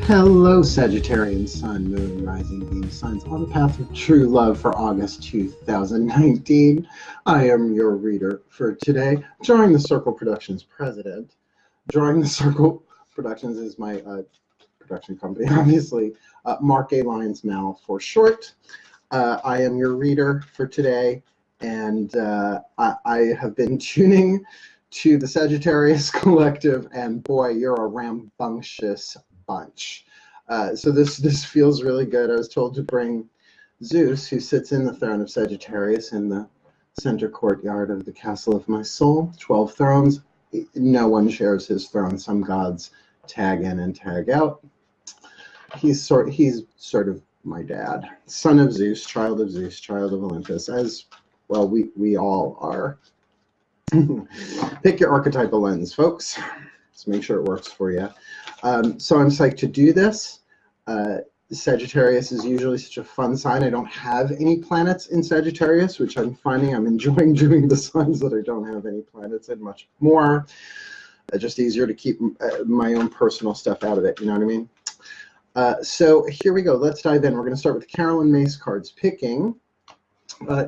Hello, Sagittarian Sun, Moon, Rising, Venus signs on the path of true love for August 2019. I am your reader for today. Drawing the Circle Productions president. Drawing the Circle Productions is my production company, obviously. Mark A. Lyons Mal for short. I am your reader for today, and I have been tuning to the Sagittarius Collective, and boy, you're a rambunctious bunch. So this feels really good. I was told to bring Zeus, who sits in the throne of Sagittarius in the center courtyard of the castle of my soul. 12 thrones. No one shares his throne. Some gods tag in and tag out. He's sort of my dad, son of Zeus, child of Olympus, as well we all are. Pick your archetypal lens, folks. Let's make sure it works for you. So I'm psyched to do this. Sagittarius is usually such a fun sign. I don't have any planets in Sagittarius, which I'm finding I'm enjoying doing the signs that I don't have any planets in much more. Just easier to keep my own personal stuff out of it, you know what I mean? So here we go. Let's dive in. We're going to start with Carolyn May's cards, picking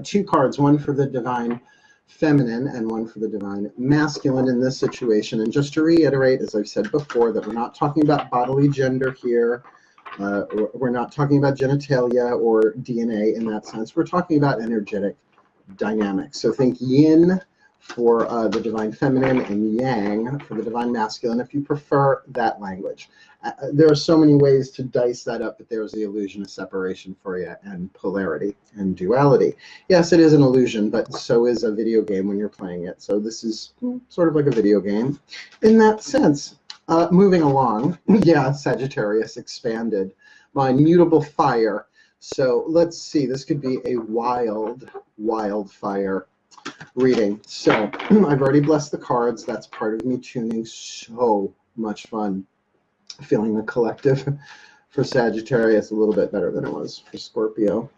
two cards, one for the Divine Feminine and one for the Divine Masculine in this situation. And just to reiterate, as I've said before, that we're not talking about bodily gender here. We're not talking about genitalia or DNA in that sense. We're talking about energetic dynamics. So think yin for the Divine Feminine and yang for the Divine Masculine, if you prefer that language. There are so many ways to dice that up, but there's the illusion of separation for you, and polarity and duality. Yes, it is an illusion, but so is a video game when you're playing it. So this is sort of like a video game in that sense. Moving along, yeah, Sagittarius expanded by mutable fire. So let's see, this could be a wildfire reading. So I've already blessed the cards. That's part of me tuning. So much fun. Feeling the collective for Sagittarius a little bit better than it was for Scorpio.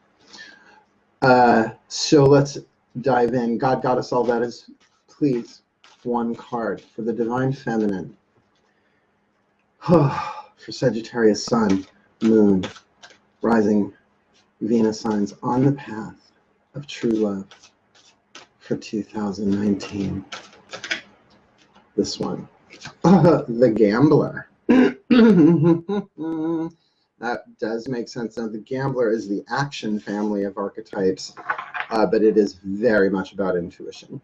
So let's dive in. God, Goddess, all that is, please, one card for the Divine Feminine. For Sagittarius Sun, Moon, Rising, Venus signs on the path of true love for 2019. This one, the Gambler. That does make sense. Now, the Gambler is the action family of archetypes, but it is very much about intuition.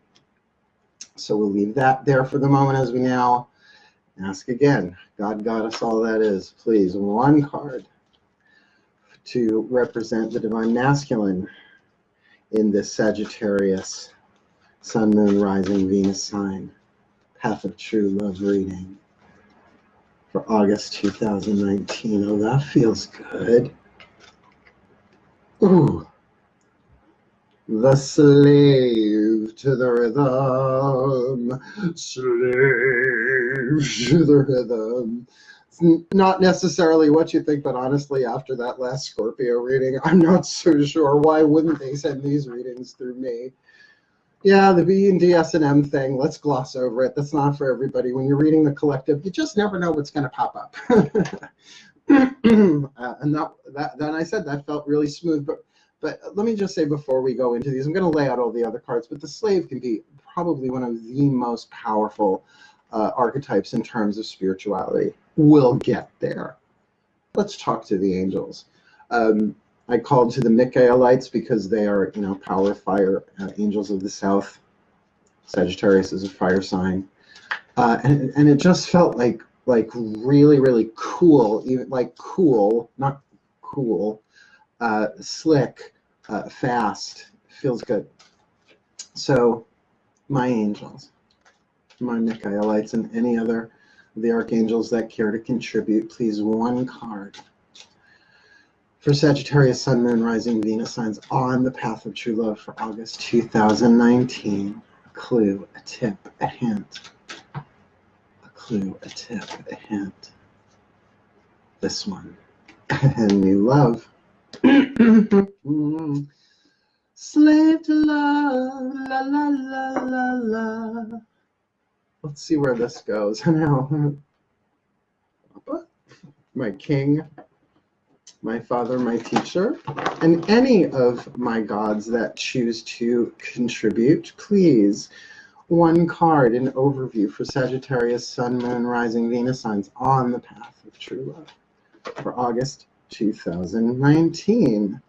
So we'll leave that there for the moment as we now ask again. God, Goddess, all that is, please, one card to represent the Divine Masculine in this Sagittarius Sun, Moon, Rising, Venus sign, Path of True Love reading for August 2019. Oh, that feels good. Ooh. The slave to the rhythm, slave to the rhythm. It's not necessarily what you think, but honestly, after that last Scorpio reading, I'm not so sure. Why wouldn't they send these readings through me? Yeah, the B and DSM thing, let's gloss over it. That's not for everybody. When you're reading the collective, you just never know what's going to pop up. And then I said that felt really smooth. But let me just say before we go into these, I'm going to lay out all the other cards, but the slave can be probably one of the most powerful archetypes in terms of spirituality. We'll get there. Let's talk to the angels. I called to the Michaelites because they are, power, fire, angels of the south. Sagittarius is a fire sign. And it just felt like really, really cool, even like cool, not cool, slick, fast, feels good. So my angels, my Michaelites, and any other of the archangels that care to contribute, please, one card for Sagittarius, Sun, Moon, Rising, Venus signs on the path of true love for August 2019. A clue, a tip, a hint. A clue, a tip, a hint. This one. And new love. Slave to love, la la la la la. Let's see where this goes. Now, my king, my father, my teacher, and any of my gods that choose to contribute, please. One card, an overview for Sagittarius, Sun, Moon, Rising, Venus signs on the path of true love for August 2019.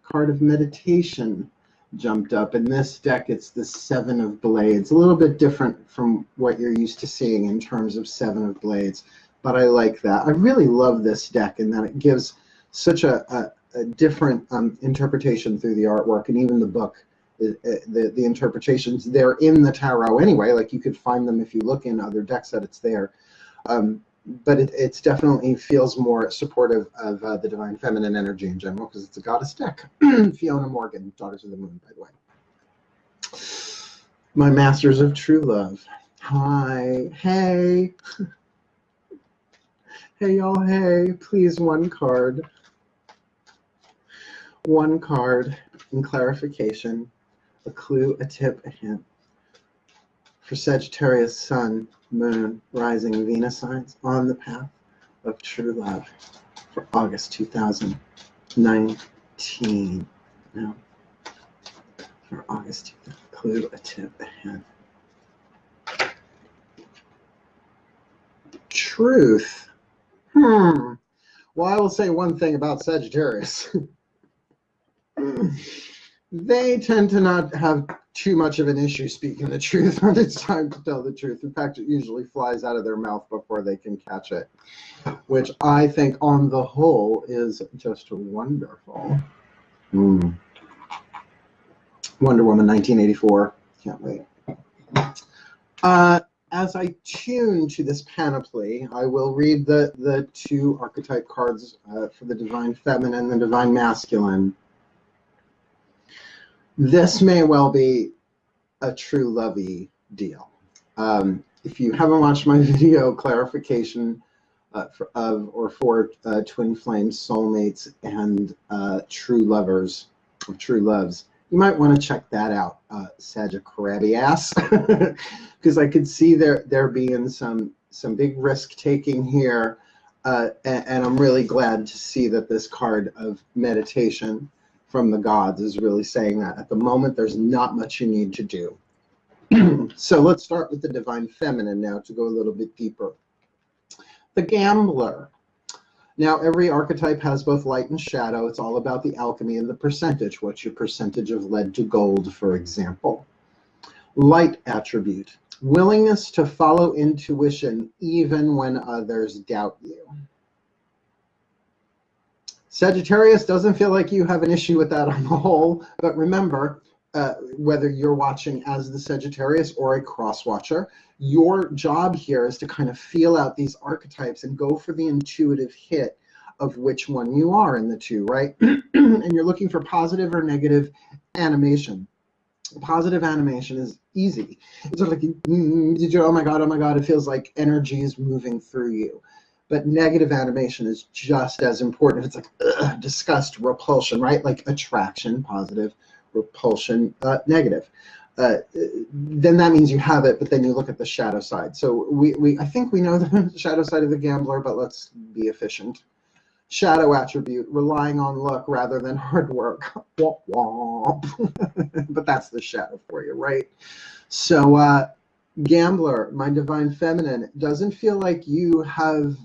Card of meditation jumped up. In this deck, it's the Seven of Blades. A little bit different from what you're used to seeing in terms of Seven of Blades, but I like that. I really love this deck in that it gives such a different interpretation through the artwork, and even the book. The interpretations, they're in the tarot anyway, like you could find them if you look in other decks that it's there. But it's definitely feels more supportive of the divine feminine energy in general, because it's a goddess deck. Fiona Morgan, Daughters of the Moon, by the way. My Masters of True Love. Hi. Hey. Hey, y'all. Hey. Please, one card. One card in clarification. A clue, a tip, a hint. For Sagittarius, Sun, Moon, Rising, Venus signs on the path of true love for August 2019. Now, for August 2019, clue, a tip, a hint. Truth. Well, I will say one thing about Sagittarius. They tend to not have too much of an issue speaking the truth when it's time to tell the truth. In fact, it usually flies out of their mouth before they can catch it, which I think on the whole is just wonderful. Wonder Woman 1984. Can't wait. As I tune to this panoply, I will read the two archetype cards for the Divine Feminine and the Divine Masculine. This may well be a true lovey deal. If you haven't watched my video clarification for twin flames, soulmates, and true lovers or true loves, you might want to check that out, Sagittarius, because I could see there being some big risk taking here, and I'm really glad to see that this card of meditation from the gods is really saying that at the moment there's not much you need to do. So let's start with the Divine Feminine now to go a little bit deeper. The Gambler. Now every archetype has both light and shadow. It's all about the alchemy and the percentage. What's your percentage of lead to gold, for example? Light attribute. Willingness to follow intuition even when others doubt you. Sagittarius doesn't feel like you have an issue with that on the whole, but remember, whether you're watching as the Sagittarius or a cross-watcher, your job here is to kind of feel out these archetypes and go for the intuitive hit of which one you are in the two, right? And you're looking for positive or negative animation. Positive animation is easy. It's sort of like, oh my God, it feels like energy is moving through you. But negative animation is just as important. It's like disgust, repulsion, right? Like attraction, positive, repulsion, negative. Then that means you have it, but then you look at the shadow side. So I think we know the shadow side of the Gambler, but let's be efficient. Shadow attribute, relying on luck rather than hard work. Womp womp. But that's the shadow for you, right? So Gambler, my Divine Feminine, doesn't feel like you have,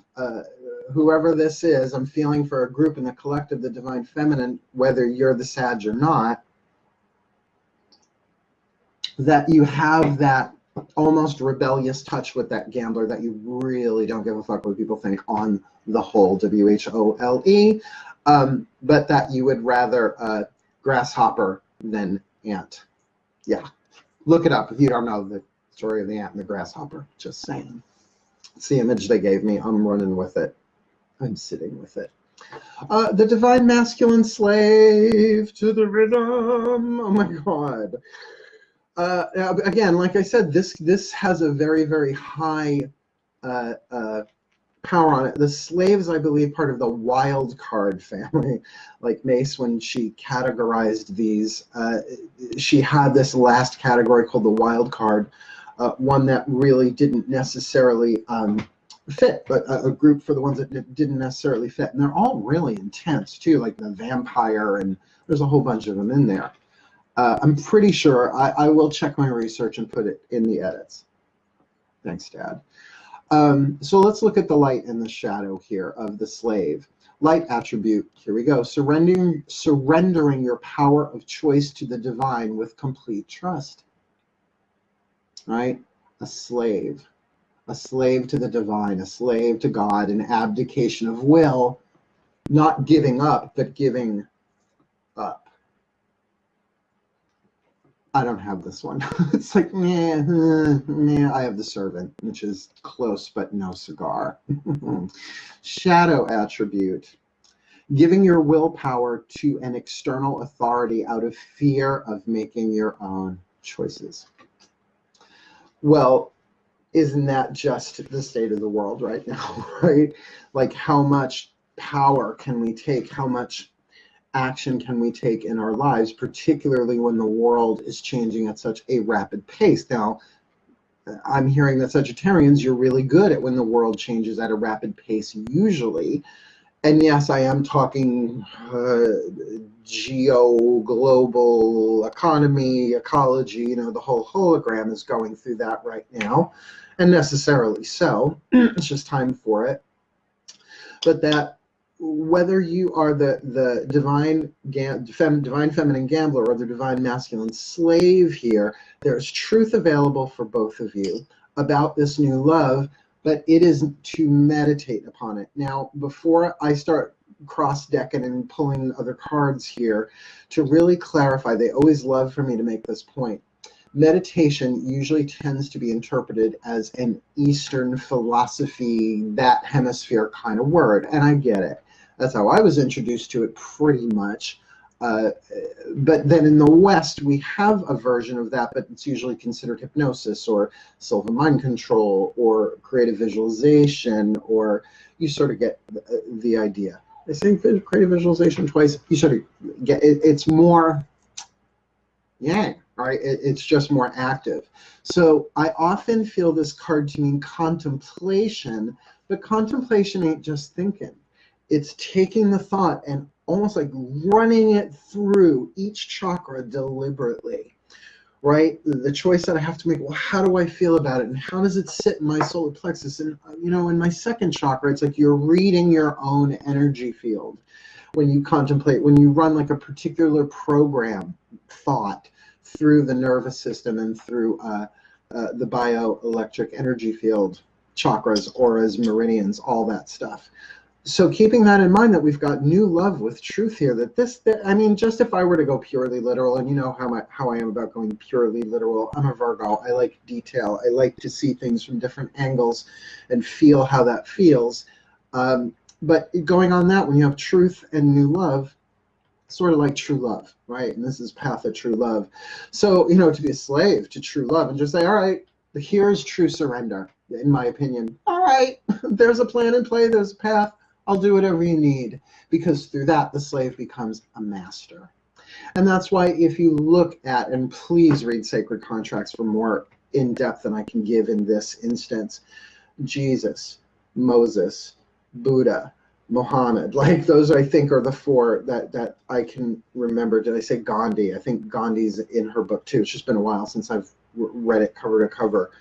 whoever this is, I'm feeling for a group in the collective, the Divine Feminine, whether you're the Sag or not, that you have that almost rebellious touch with that Gambler, that you really don't give a fuck what people think on the whole, W-H-O-L-E, but that you would rather grasshopper than ant. Yeah, look it up if you don't know the story of the ant and the grasshopper. Just saying. It's the image they gave me. I'm running with it. I'm sitting with it. The Divine Masculine, slave to the rhythm. Oh my God. Again, like I said, this has a very, very high power on it. The slaves, I believe, part of the wild card family. Like Mace, when she categorized these, she had this last category called the wild card, one that really didn't necessarily fit, but a group for the ones that didn't necessarily fit. And they're all really intense too, like the vampire, and there's a whole bunch of them in there. I'm pretty sure, I will check my research and put it in the edits. Thanks, Dad. So let's look at the light and the shadow here of the slave. Light attribute, here we go. Surrendering your power of choice to the divine with complete trust. Right? A slave to the divine, a slave to God, an abdication of will, not giving up, but giving up. I don't have this one. It's like, I have the servant, which is close, but no cigar. Shadow attribute, giving your willpower to an external authority out of fear of making your own choices. Well, isn't that just the state of the world right now, right? Like, how much power can we take? How much action can we take in our lives, particularly when the world is changing at such a rapid pace? Now, I'm hearing that Sagittarians, you're really good at when the world changes at a rapid pace usually. And yes, I am talking global economy, ecology, the whole hologram is going through that right now, and necessarily so. It's just time for it. But that whether you are the divine feminine gambler or the divine masculine slave here, there's truth available for both of you about this new love, but it is to meditate upon it. Now, before I start cross-decking and pulling other cards here, to really clarify, they always love for me to make this point. Meditation usually tends to be interpreted as an Eastern philosophy, that hemisphere kind of word, and I get it. That's how I was introduced to it pretty much. But then in the West, we have a version of that, but it's usually considered hypnosis or silver mind control or creative visualization, or you sort of get the idea. I say creative visualization twice, you sort of get it. It's more yang, right? It's just more active. So I often feel this card to mean contemplation, but contemplation ain't just thinking. It's taking the thought and almost like running it through each chakra deliberately, right? The choice that I have to make, well, how do I feel about it? And how does it sit in my solar plexus? And, in my second chakra, it's like you're reading your own energy field. When you contemplate, when you run like a particular program thought through the nervous system and through the bioelectric energy field, chakras, auras, meridians, all that stuff. So keeping that in mind, that we've got new love with truth here, just if I were to go purely literal, and you know how I am about going purely literal, I'm a Virgo, I like detail, I like to see things from different angles and feel how that feels. But going on that, when you have truth and new love, sort of like true love, right? And this is path of true love. So, to be a slave to true love and just say, all right, here's true surrender, in my opinion. All right, there's a plan in play, there's a path. I'll do whatever you need, because through that, the slave becomes a master. And that's why if you look at, and please read Sacred Contracts for more in-depth than I can give in this instance, Jesus, Moses, Buddha, Muhammad, like those I think are the four that I can remember. Did I say Gandhi? I think Gandhi's in her book too. It's just been a while since I've read it cover to cover.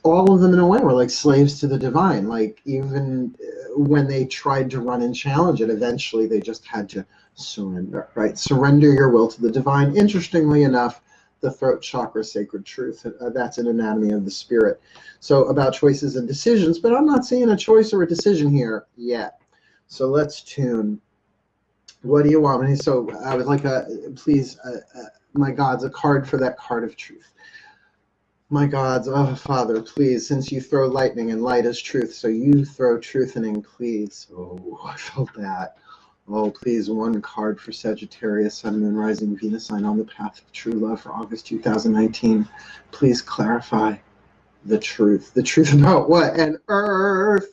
All of them in a way were like slaves to the divine. Like even when they tried to run and challenge it, eventually they just had to surrender, right? Surrender your will to the divine. Interestingly enough, the throat chakra, sacred truth, that's an anatomy of the spirit. So about choices and decisions, but I'm not seeing a choice or a decision here yet. So let's tune. What do you want me? So I would like please, my gods, a card for that card of truth. My gods, oh Father, please, since you throw lightning and light is truth, so you throw truth and ink, please. Oh, I felt that. Oh, please, one card for Sagittarius, Sun, Moon, Rising, Venus sign on the path of true love for August 2019. Please clarify the truth. The truth about what? An earthquake.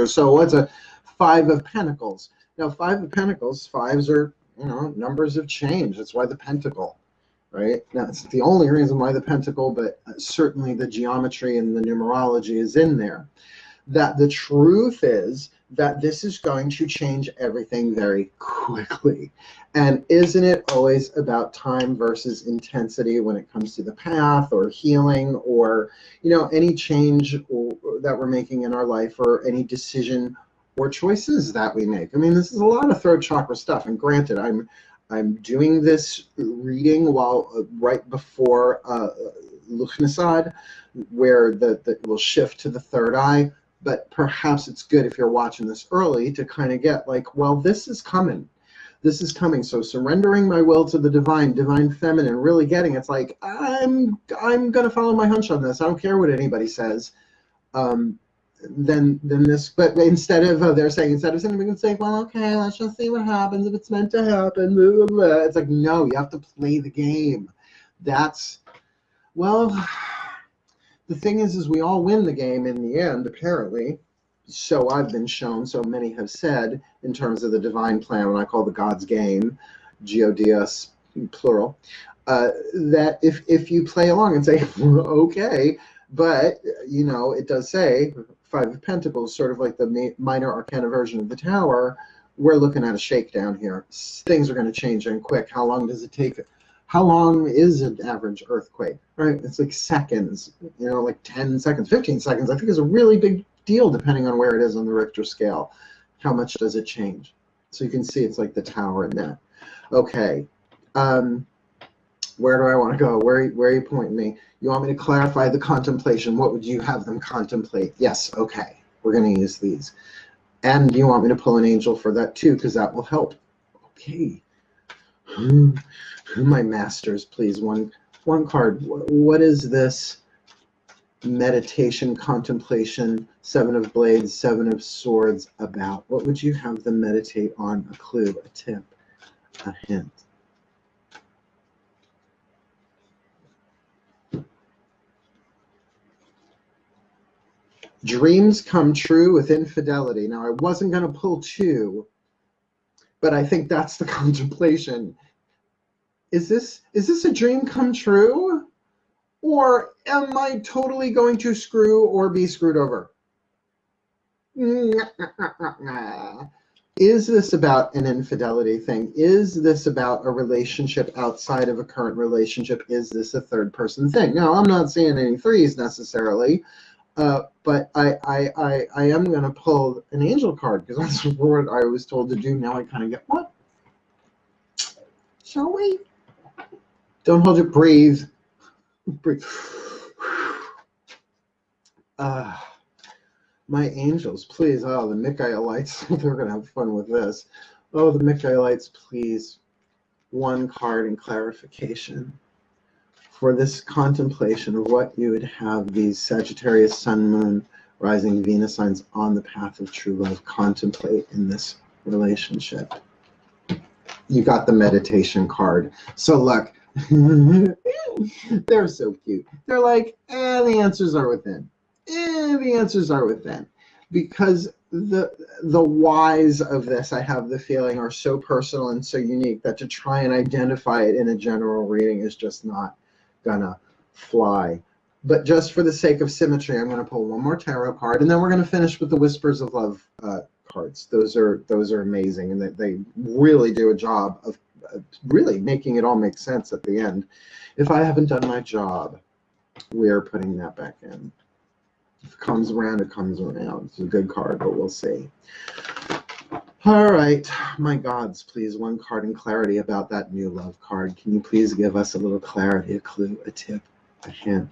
So what's a Five of Pentacles? Now, Five of Pentacles, fives are, numbers of change. That's why the pentacle. right? Now, it's the only reason why the pentacle, but certainly the geometry and the numerology is in there. That the truth is that this is going to change everything very quickly. And isn't it always about time versus intensity when it comes to the path or healing or, you know, any change that we're making in our life or any decision or choices that we make? I mean, this is a lot of throat chakra stuff. And granted, I'm doing this reading while right before Luchnisad, where it will shift to the third eye. But perhaps it's good if you're watching this early to kind of get like, well, this is coming. This is coming. So surrendering my will to the divine feminine, really getting it's like, I'm going to follow my hunch on this. I don't care what anybody says. Then this, but instead of instead of saying, well, okay, let's just see what happens if it's meant to happen. Blah, blah, blah. It's like, no, you have to play the game. That's, well, the thing is we all win the game in the end, apparently. So I've been shown, so many have said, in terms of the divine plan, what I call the God's game, G-O-D-S, plural, that if you play along and say, okay, but, you know, it does say, Five of Pentacles, sort of like the minor arcana version of the Tower, we're looking at a shakedown here. Things are going to change and quick. How long does it take? How long is an average earthquake, right? It's like seconds, you know, like 10 seconds, 15 seconds. I think is a really big deal depending on where it is on the Richter scale. How much does it change? So you can see it's like the Tower in that. Okay. Where do I want to go? Where are you pointing me? You want me to clarify the contemplation? What would you have them contemplate? Yes, okay. We're going to use these. And you want me to pull an angel for that too, because that will help. Okay. My masters, please. One card. What is this? Meditation, contemplation, Seven of Blades, Seven of Swords about? What would you have them meditate on? A clue, a tip, a hint. Dreams come true with infidelity. Now, I wasn't going to pull two, but I think that's the contemplation. Is this a dream come true? Or am I totally going to screw or be screwed over? Is this about an infidelity thing? Is this about a relationship outside of a current relationship? Is this a third person thing? Now, I'm not seeing any threes necessarily. But I am going to pull an angel card because that's what I was told to do. Now I kind of get, what? Shall we? Don't hold it. Breathe. Breathe. My angels, please. Oh, the Michaelites. They're going to have fun with this. Oh, the Michaelites, please. One card in clarification. For this contemplation of what you would have these Sagittarius Sun, Moon, Rising Venus signs on the path of true love contemplate in this relationship. You got the meditation card. So look, they're so cute. They're like, the answers are within. The answers are within. Because the whys of this, I have the feeling, are so personal and so unique that to try and identify it in a general reading is just not gonna fly. But just for the sake of symmetry, I'm gonna pull one more tarot card, and then we're gonna finish with the Whispers of Love cards. Those are amazing, and they really do a job of really making it all make sense at the end. If I haven't done my job, we're putting that back in. If it comes around, it comes around. It's a good card, but we'll see. All right, my gods, please, one card in clarity about that new love card. Can you please give us a little clarity, a clue, a tip, a hint,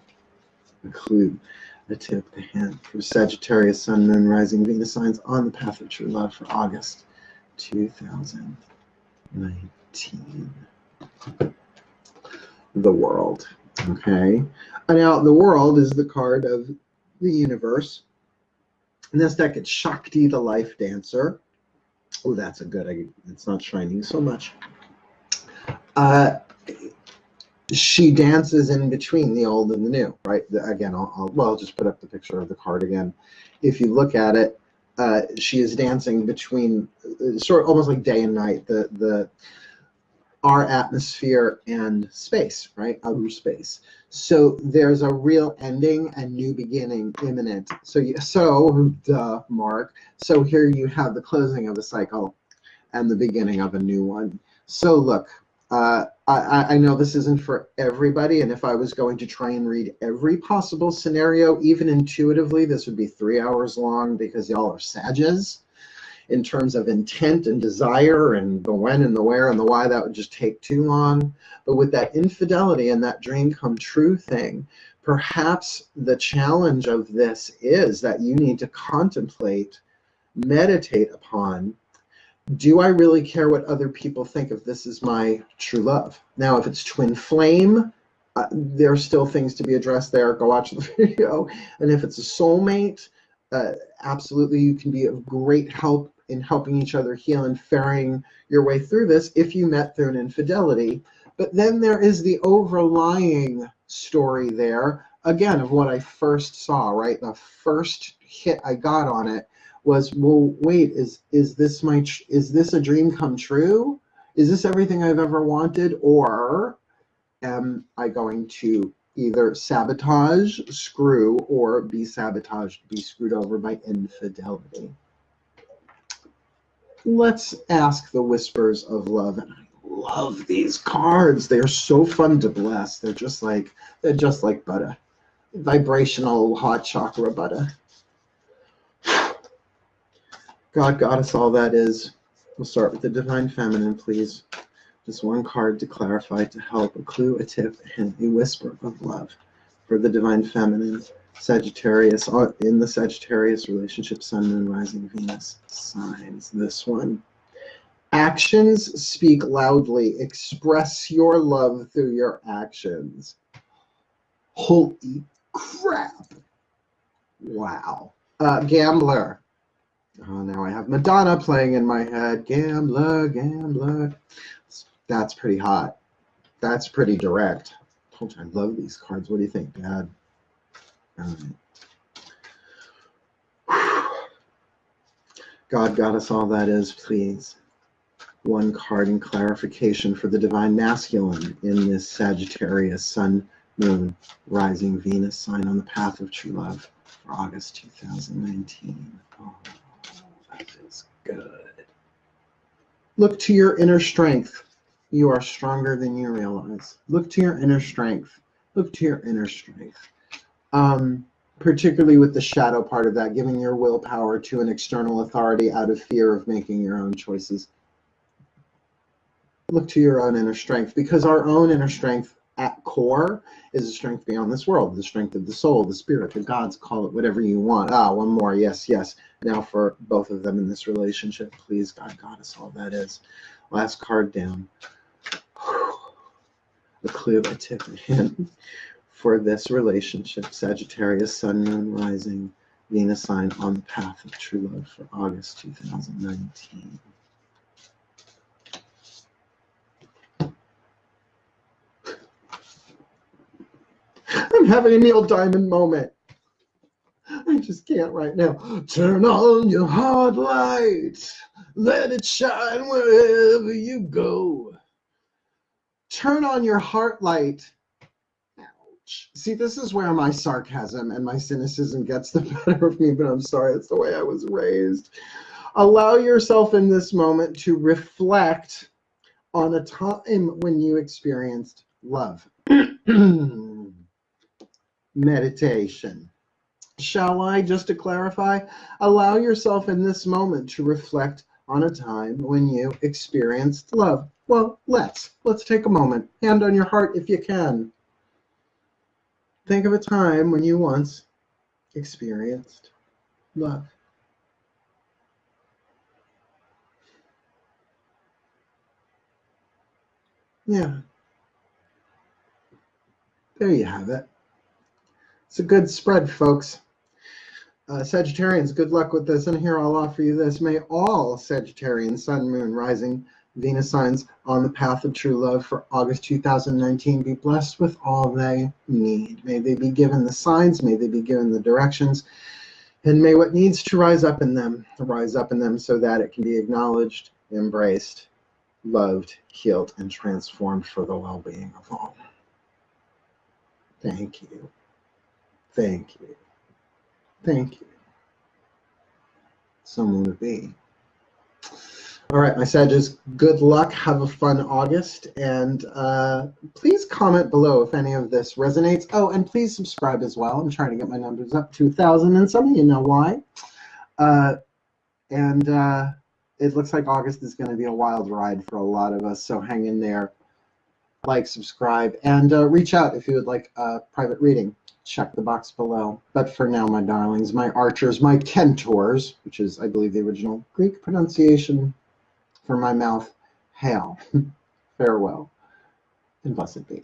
a clue, a tip, a hint for Sagittarius, Sun, Moon, Rising, Venus signs on the path of true love for August 2019. The World, okay? Now, the World is the card of the universe. In this deck, it's Shakti, the life dancer. Oh, that's a good, it's not shining so much. She dances in between the old and the new, right? Again, I'll just put up the picture of the card again. If you look at it, she is dancing between, sort of almost like day and night. The our atmosphere and space, right? Outer space. So there's a real ending and new beginning imminent. So Mark. So here you have the closing of a cycle and the beginning of a new one. So look, I know this isn't for everybody, and if I was going to try and read every possible scenario, even intuitively, this would be 3 hours long because y'all are Sages. In terms of intent and desire and the when and the where and the why, that would just take too long. But with that infidelity and that dream come true thing, perhaps the challenge of this is that you need to contemplate, meditate upon, do I really care what other people think if this is my true love? Now, if it's twin flame, there are still things to be addressed there. Go watch the video. And if it's a soulmate, absolutely you can be of great help in helping each other heal and ferrying your way through this if you met through an infidelity. But then there is the overlying story there, again, of what I first saw, right? The first hit I got on it was, well, wait, is this a dream come true? Is this everything I've ever wanted? Or am I going to either sabotage, screw, or be sabotaged, be screwed over by infidelity? Let's ask the whispers of love. And I love these cards. They are so fun to bless. They're just like butter, vibrational hot chakra butter. God, Goddess, all that is. We'll start with the Divine Feminine, please. Just one card to clarify, to help, a clue, a tip, a hint, a whisper of love for the Divine Feminine, Sagittarius, in the Sagittarius relationship, Sun, Moon, Rising, Venus signs. This one. Actions speak loudly. Express your love through your actions. Holy crap. Wow. Gambler. Oh, now I have Madonna playing in my head. Gambler, gambler. That's pretty hot. That's pretty direct. I love these cards. What do you think, Dad? All right. God, Goddess, all that is, please. One card in clarification for the Divine Masculine in this Sagittarius Sun, Moon, Rising, Venus sign on the path of true love for August 2019. Oh, that is good. Look to your inner strength. You are stronger than you realize. Look to your inner strength. Look to your inner strength. Particularly with the shadow part of that, giving your willpower to an external authority out of fear of making your own choices. Look to your own inner strength, because our own inner strength at core is a strength beyond this world, the strength of the soul, the spirit, the gods, call it whatever you want. One more. Yes, yes. Now for both of them in this relationship, please, God, Goddess, all that is. Last card down. A clue, a tip, a hint for this relationship, Sagittarius, Sun, Moon, Rising, Venus sign on the path of true love for August 2019. I'm having a Neil Diamond moment. I just can't right now. Turn on your heart light. Let it shine wherever you go. Turn on your heart light. Ouch. See, this is where my sarcasm and my cynicism gets the better of me, but I'm sorry, it's the way I was raised. Allow yourself in this moment to reflect on a time when you experienced love. Meditation. Shall I, just to clarify, allow yourself in this moment to reflect on a time when you experienced love? Well, let's take a moment. Hand on your heart if you can. Think of a time when you once experienced love. Yeah. There you have it. It's a good spread, folks. Sagittarians, good luck with this. And here I'll offer you this. May all Sagittarian, Sun, Moon, Rising, Venus signs on the path of true love for August 2019 be blessed with all they need. May they be given the signs, may they be given the directions, and may what needs to rise up in them so that it can be acknowledged, embraced, loved, healed, and transformed for the well-being of all. Thank you. Thank you. Thank you. Someone to be. All right, my Sages, good luck. Have a fun August. And please comment below if any of this resonates. Oh, and please subscribe as well. I'm trying to get my numbers up to 1,000, and some of you know why. It looks like August is going to be a wild ride for a lot of us, so hang in there. Like, subscribe, and reach out if you would like a private reading. Check the box below. But for now, my darlings, my archers, my centaurs, which is, I believe, the original Greek pronunciation for my mouth, hail, farewell, and blessed be.